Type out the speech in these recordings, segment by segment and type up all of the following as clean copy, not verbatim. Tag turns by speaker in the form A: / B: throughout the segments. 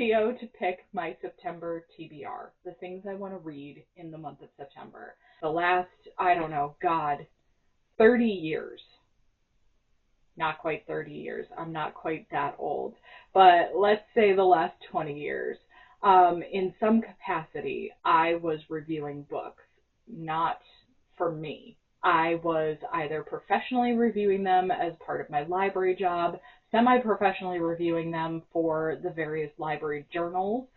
A: video to pick my September TBR, the things I want to read in the month of September. The last, I don't know, God, 30 years. Not quite 30 years. I'm not quite that old. But let's say the last 20 years. In some capacity, I was reviewing books, not for me. I was either professionally reviewing them as part of my library job, semi-professionally reviewing them for the various library journals.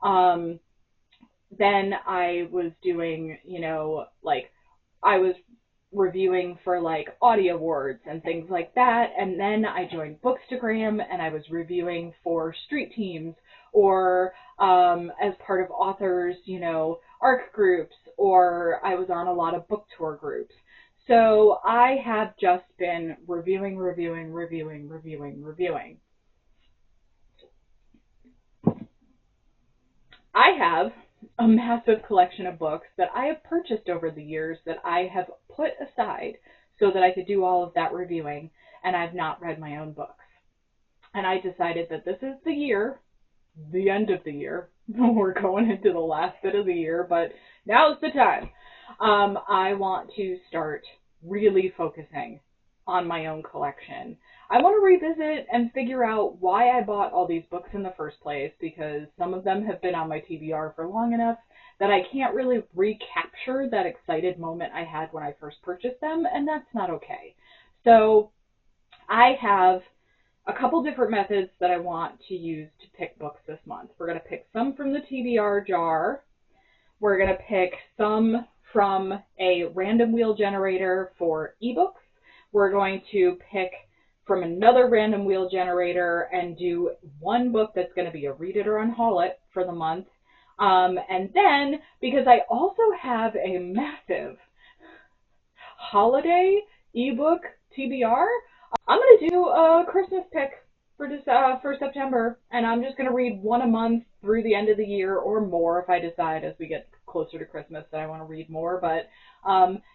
A: Then I was doing, I was reviewing for audio awards and things like that. And then I joined Bookstagram and I was reviewing for street teams or as part of authors, ARC groups, or I was on a lot of book tour groups. So I have just been reviewing. I have a massive collection of books that I have purchased over the years that I have put aside so that I could do all of that reviewing, and I've not read my own books. And I decided that this is the year, the end of the year. We're going into the last bit of the year, but now's the time. I want to start really focusing on my own collection. I want to revisit and figure out why I bought all these books in the first place, because some of them have been on my TBR for long enough that I can't really recapture that excited moment I had when I first purchased them, and that's not okay. So I have a couple different methods that I want to use to pick books this month. We're going to pick some from the TBR jar. We're going to pick some from a random wheel generator for ebooks. We're going to pick from another random wheel generator and do one book that's going to be a read it or unhaul it for the month. And then, because I also have a massive holiday ebook TBR, I'm going to do a Christmas pick for September, and I'm just going to read one a month through the end of the year or more if I decide as we get closer to Christmas that I want to read more. But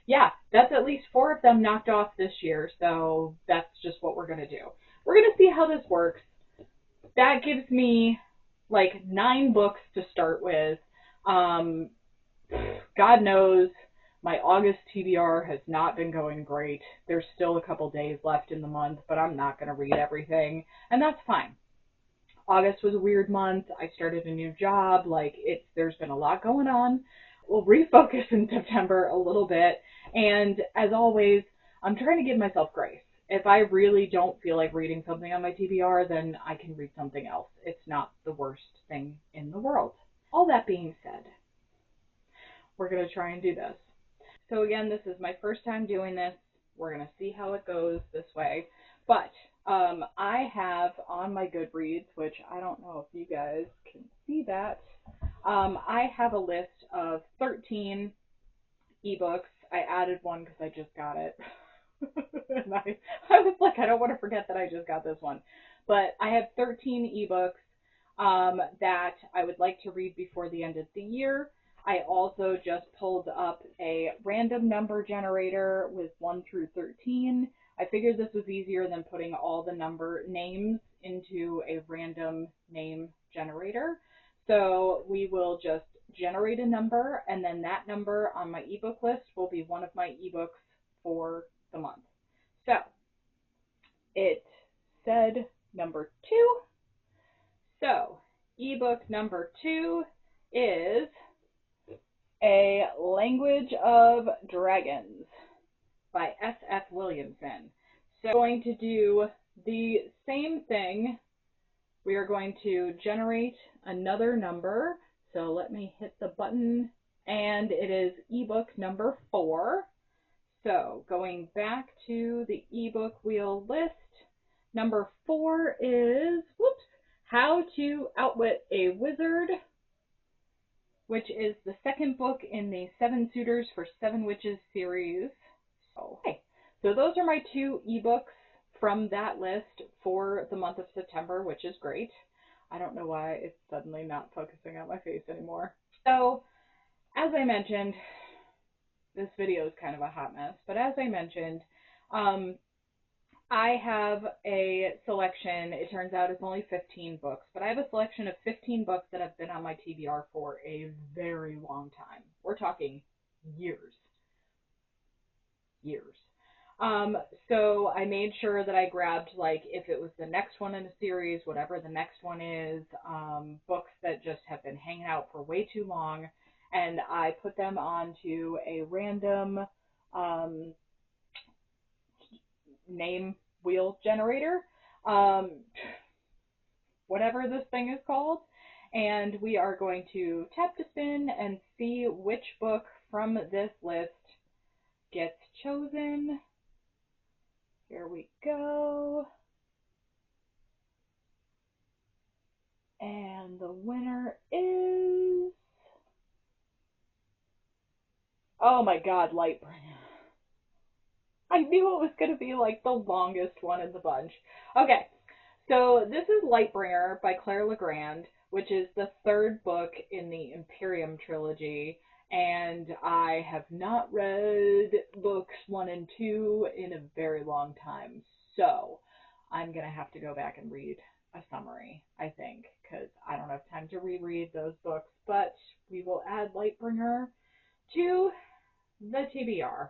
A: yeah, that's at least 4 of them knocked off this year, so that's just what we're going to do. We're going to see how this works. That gives me 9 books to start with. God knows my August TBR has not been going great. There's still a couple days left in the month, but I'm not going to read everything, and that's fine. August was a weird month. I started a new job. There's been a lot going on. We'll refocus in September a little bit, and as always, I'm trying to give myself grace. If I really don't feel like reading something on my TBR, then I can read something else. It's not the worst thing in the world. All that being said, we're going to try and do this. So again, this is my first time doing this. We're going to see how it goes this way. But I have on my Goodreads, which I don't know if you guys can see that, I have a list of 13 ebooks. I added one because I just got it. And I was like, I don't want to forget that I just got this one. But I have 13 ebooks that I would like to read before the end of the year. I also just pulled up a random number generator with 1 through 13. I figured this was easier than putting all the number names into a random name generator. So we will just generate a number, and then that number on my ebook list will be one of my ebooks for the month. So it said number 2. So ebook number 2 is A Language of Dragons by S.F. Williamson. So I'm going to do the same thing. We are going to generate another number. So let me hit the button, and it is ebook number 4. So going back to the ebook wheel list, number 4 is, How to Outwit a Wizard, which is the second book in the 7 Suitors for 7 Witches series. Okay, so those are my 2 ebooks from that list for the month of September, which is great. I don't know why it's suddenly not focusing on my face anymore. So, as I mentioned, this video is kind of a hot mess, but as I mentioned, I have a selection. It turns out it's only 15 books, but I have a selection of 15 books that have been on my TBR for a very long time. We're talking years, years. Um, so I made sure that I grabbed, like, if it was the next one in a series, whatever the next one is, books that just have been hanging out for way too long, and I put them onto a random um, name wheel generator, um, whatever this thing is called, and we are going to tap to spin and see which book from this list gets chosen. Here we go. And the winner is, oh my god, Lightbringer. I knew it was going to be like the longest one in the bunch. Okay, so this is Lightbringer by Claire Legrand, which is the third book in the Imperium trilogy, and I have not read books 1 and 2 in a very long time, so I'm going to have to go back and read a summary, I think, because I don't have time to reread those books, but we will add Lightbringer to the TBR.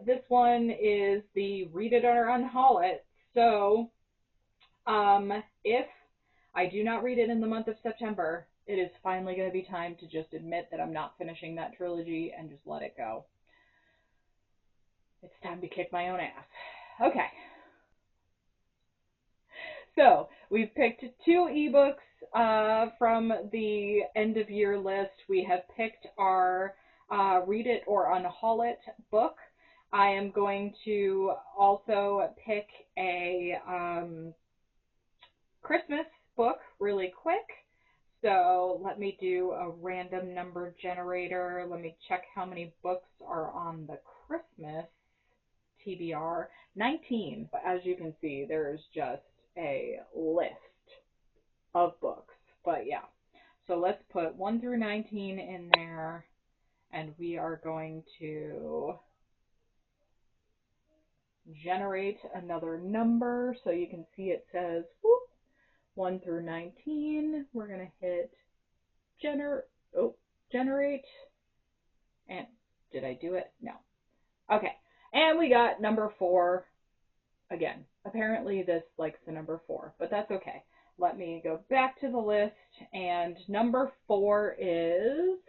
A: This one is the Read It or Unhaul It. So, if I do not read it in the month of September, it is finally going to be time to just admit that I'm not finishing that trilogy and just let it go. It's time to kick my own ass. Okay. So, we've picked 2 ebooks from the end of year list. We have picked our Read It or Unhaul It book. I am going to also pick a Christmas book really quick. So let me do a random number generator. Let me check how many books are on the Christmas TBR. 19. But as you can see, there's just a list of books. But yeah. So let's put 1 through 19 in there. And we are going to generate another number. So you can see it says whoop, 1 through 19. We're going to hit generate. And did I do it? No. Okay. And we got number 4 again. Apparently this likes the number 4, but that's okay. Let me go back to the list, and number 4 is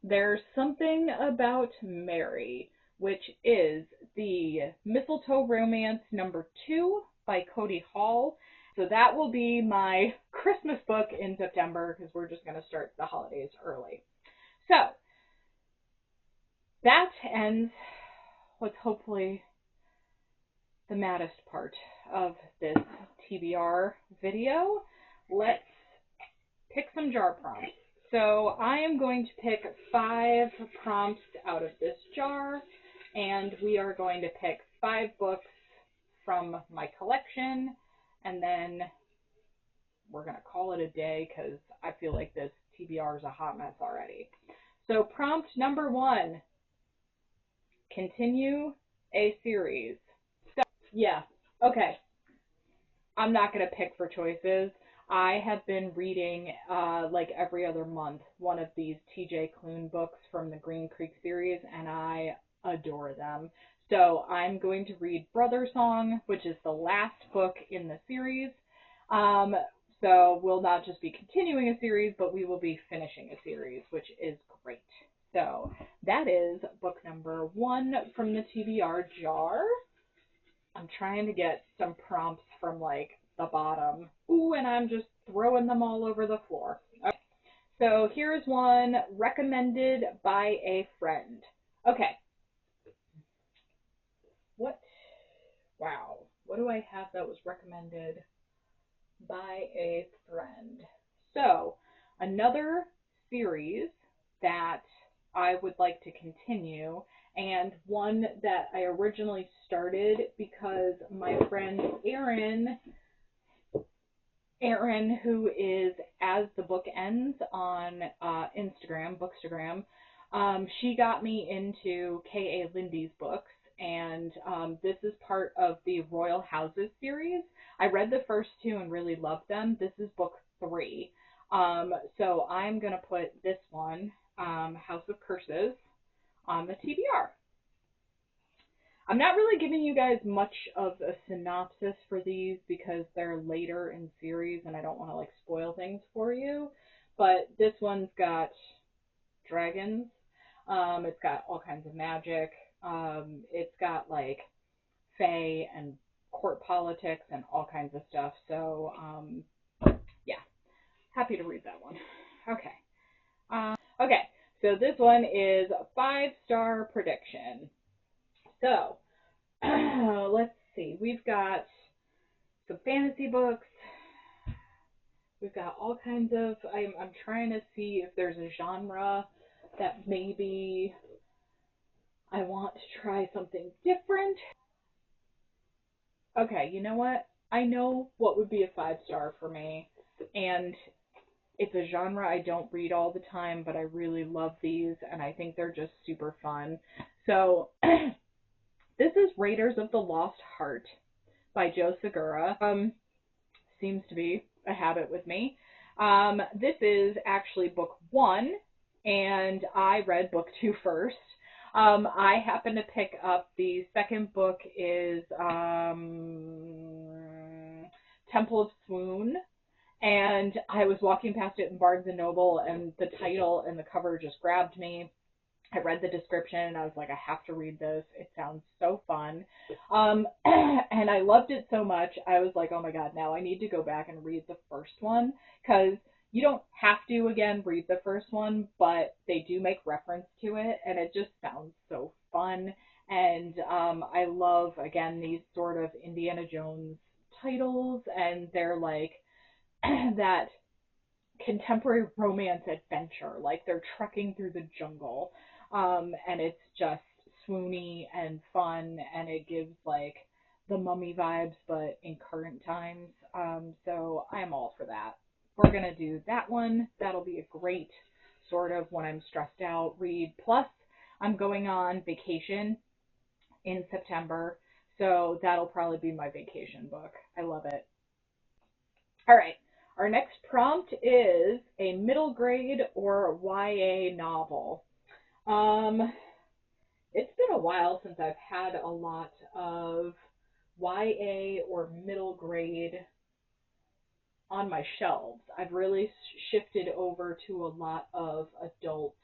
A: There's Something About Mary, which is the Mistletoe Romance number 2 by Cody Hall. So that will be my Christmas book in September, because we're just going to start the holidays early. So that ends what's hopefully the maddest part of this TBR video. Let's pick some jar prompts. So I am going to pick 5 prompts out of this jar, and we are going to pick 5 books from my collection, and then we're going to call it a day because I feel like this TBR is a hot mess already. So prompt number 1, continue a series. So, yeah, okay. I'm not going to pick for choices. I have been reading, like every other month, one of these TJ Klune books from the Green Creek series, and I adore them. So I'm going to read Brother Song, which is the last book in the series. So we'll not just be continuing a series, but we will be finishing a series, which is great. So that is book number 1 from the TBR jar. I'm trying to get some prompts from like the bottom. Ooh, and I'm just throwing them all over the floor. Okay. So here's one recommended by a friend. Okay. What? Wow. What do I have that was recommended by a friend? So another series that I would like to continue, and one that I originally started because my friend Erin, who is As the Book Ends on Instagram, Bookstagram, she got me into K.A. Lindy's books, and this is part of the Royal Houses series. I read the first two and really loved them. This is book 3. So I'm going to put this one, House of Curses, on the TBR. I'm not really giving you guys much of a synopsis for these because they're later in series and I don't want to like spoil things for you. But this one's got dragons. It's got all kinds of magic. It's got like fae and court politics and all kinds of stuff. So yeah, happy to read that one. Okay. Okay. So this one is a 5-star prediction. So let's see. We've got some fantasy books. We've got all kinds of. I'm trying to see if there's a genre that maybe I want to try something different. Okay, you know what? I know what would be a 5-star for me, and it's a genre I don't read all the time, but I really love these, and I think they're just super fun. So this is Raiders of the Lost Heart by Joe Segura. Seems to be a habit with me. This is actually book 1, and I read book 2 first. I happened to pick up the second book is Temple of Swoon, and I was walking past it in Barnes & Noble, and the title and the cover just grabbed me. I read the description, and I was like, I have to read this. It sounds so fun. And I loved it so much, I was like, oh my god, now I need to go back and read the first one, because you don't have to, again, read the first one, but they do make reference to it, and it just sounds so fun. And I love, again, these sort of Indiana Jones titles, and they're like that contemporary romance adventure, like they're trekking through the jungle, and it's just swoony and fun, and it gives like the Mummy vibes, but in current times. So I'm all for that. We're gonna do that one. That'll be a great sort of when I'm stressed out read. Plus, I'm going on vacation in September, so that'll probably be my vacation book. I love it. All right. Our next prompt is a middle grade or YA novel. It's been a while since I've had a lot of YA or middle grade on my shelves. I've really shifted over to a lot of adult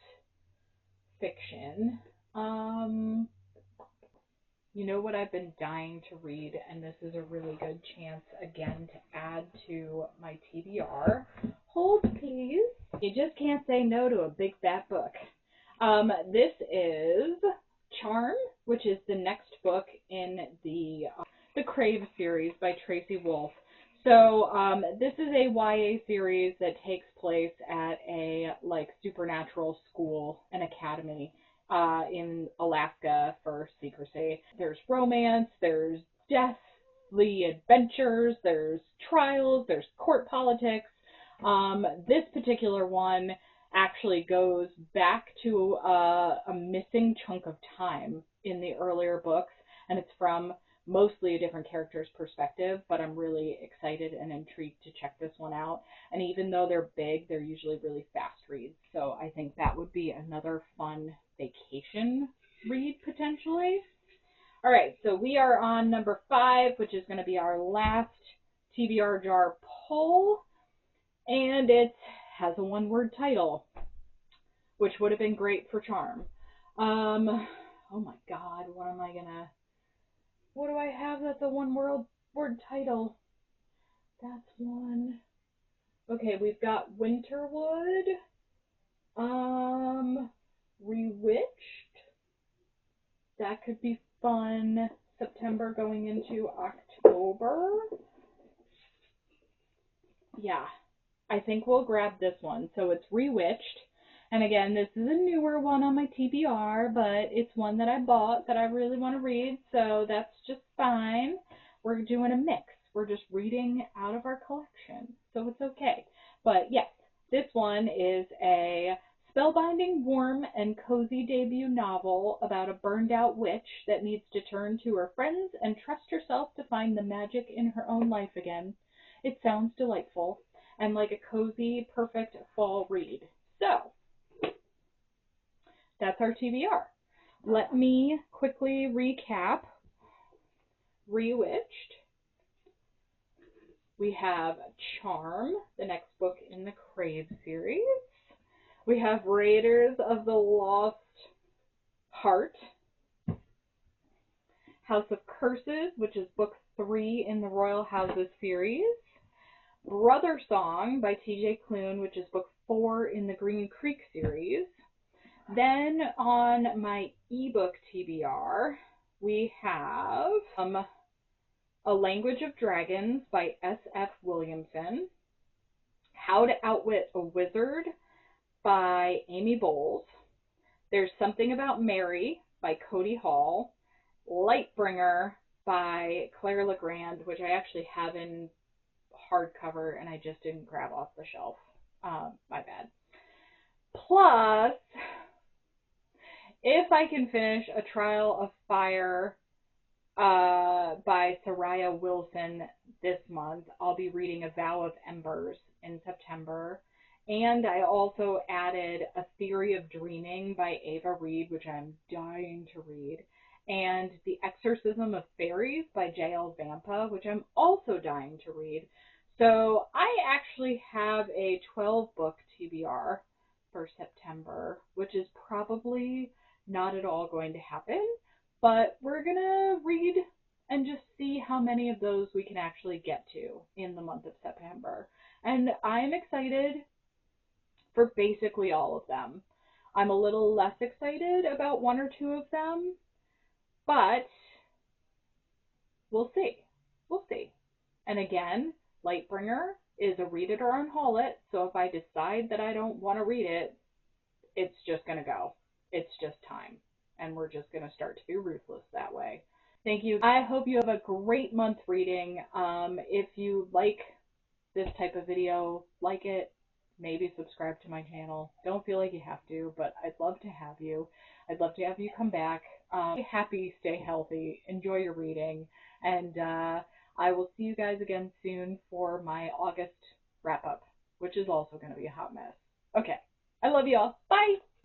A: fiction. You know what I've been dying to read, and this is a really good chance again to add to my TBR. Hold, please. You just can't say no to a big fat book. This is Charm, which is the next book in the Crave series by Tracy Wolff. So this is a YA series that takes place at a like supernatural school, an academy in Alaska for secrecy. There's romance, there's deathly adventures, there's trials, there's court politics. This particular one actually goes back to a missing chunk of time in the earlier books, and it's from mostly a different character's perspective, but I'm really excited and intrigued to check this one out. And even though they're big, they're usually really fast reads, so I think that would be another fun vacation read potentially. All right, so we are on number 5, which is going to be our last TBR jar poll, and it has a one-word title, which would have been great for Charm. Oh my god, what do I have that's a one-word title? That's one. Okay, we've got Winterwood, Rewitched. That could be fun. September going into October. Yeah, I think we'll grab this one. So it's Rewitched. And again, this is a newer one on my TBR, but it's one that I bought that I really want to read, so that's just fine. We're doing a mix. We're just reading out of our collection, so it's okay. But yes, this one is a spellbinding, warm, and cozy debut novel about a burned out witch that needs to turn to her friends and trust herself to find the magic in her own life again. It sounds delightful and like a cozy, perfect fall read. So, that's our TBR. Let me quickly recap. Rewitched. We have Charm, the next book in the Crave series. We have Raiders of the Lost Heart. House of Curses, which is book 3 in the Royal Houses series. Brother Song by T.J. Klune, which is book 4 in the Green Creek series. Then on my ebook TBR, we have A Language of Dragons by S.F. Williamson. How to Outwit a Wizard by Amy Bowles. There's Something About Mary by Cody Hall. Lightbringer by Claire Legrand, which I actually have in hardcover and I just didn't grab off the shelf. My bad. Plus, if I can finish A Trial of Fire by Soraya Wilson this month, I'll be reading A Vow of Embers in September. And I also added A Theory of Dreaming by Ava Reed, which I'm dying to read, and The Exorcism of Fairies by J.L. Vampa, which I'm also dying to read. So I actually have a 12-book TBR for September, which is probably not at all going to happen, but we're going to read and just see how many of those we can actually get to in the month of September. And I'm excited for basically all of them. I'm a little less excited about 1 or 2 of them, but we'll see. We'll see. And again, Lightbringer is a read it or unhaul it, so if I decide that I don't want to read it, it's just going to go. It's just time. And we're just going to start to be ruthless that way. Thank you. I hope you have a great month reading. If you like this type of video, like it, maybe subscribe to my channel. Don't feel like you have to, but I'd love to have you. I'd love to have you come back. Stay happy, stay healthy, enjoy your reading, and I will see you guys again soon for my August wrap-up, which is also going to be a hot mess. Okay, I love you all. Bye!